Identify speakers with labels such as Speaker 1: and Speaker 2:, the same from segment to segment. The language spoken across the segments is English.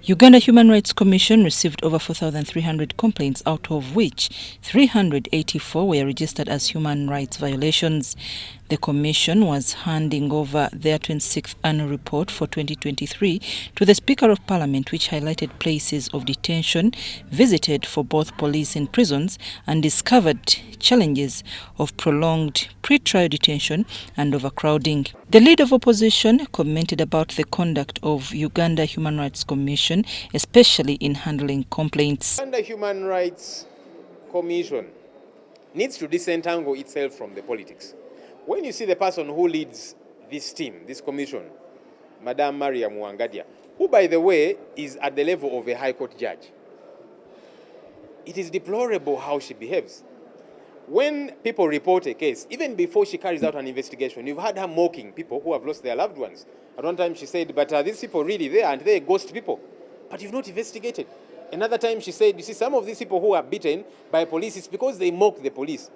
Speaker 1: Uganda Human Rights Commission received over 4,300 complaints, out of which 384 were registered as human rights violations. The Commission was handing over their 26th annual report for 2023 to the Speaker of Parliament, which highlighted places of detention visited for both police and prisons and discovered challenges of prolonged pre-trial detention and overcrowding. The leader of opposition commented about the conduct of Uganda Human Rights Commission, especially in handling complaints.
Speaker 2: Uganda Human Rights Commission needs to disentangle itself from the politics. When you see the person who leads this team, this commission, Madam Maria Muangadia, who, by the way, is at the level of a High Court judge, it is deplorable how she behaves. When people report a case, even before she carries out an investigation, you've had her mocking people who have lost their loved ones. At one time she said, but are these people really there? And they're ghost people. But you've not investigated. Another time she said, you see, some of these people who are beaten by police, it's because they mock the police.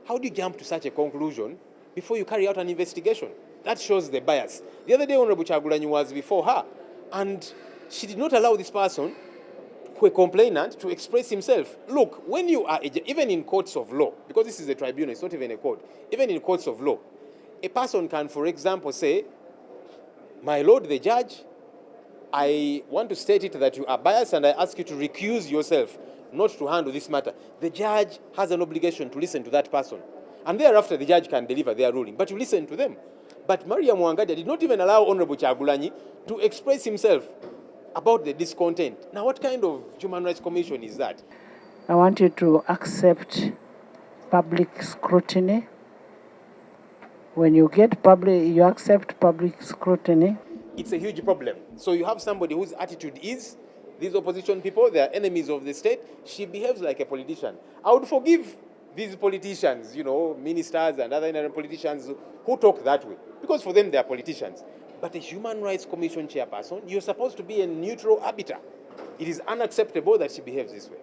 Speaker 2: How do you jump to such a conclusion before you carry out an investigation? That shows the bias. The other day, Honorable Chagulanyi was before her, and she did not allow this person, a complainant, to express himself. Look, when you are, even in courts of law, because this is a tribunal, it's not even a court, even in courts of law, a person can, for example, say, my lord the judge, I want to state it that you are biased and I ask you to recuse yourself, not to handle this matter. The judge has an obligation to listen to that person. And thereafter, the judge can deliver their ruling, but you listen to them. But Maria Muangadia did not even allow Honorable Chagulanyi to express himself about the discontent. Now, what kind of Human Rights Commission is that?
Speaker 3: I want you to accept public scrutiny. When you get you accept public scrutiny.
Speaker 2: It's a huge problem. So you have somebody whose attitude is, these opposition people, they are enemies of the state. She behaves like a politician. I would forgive these politicians, you know, ministers and other politicians who talk that way, because for them they are politicians. But a Human Rights Commission chairperson, you're supposed to be a neutral arbiter. It is unacceptable that she behaves this way.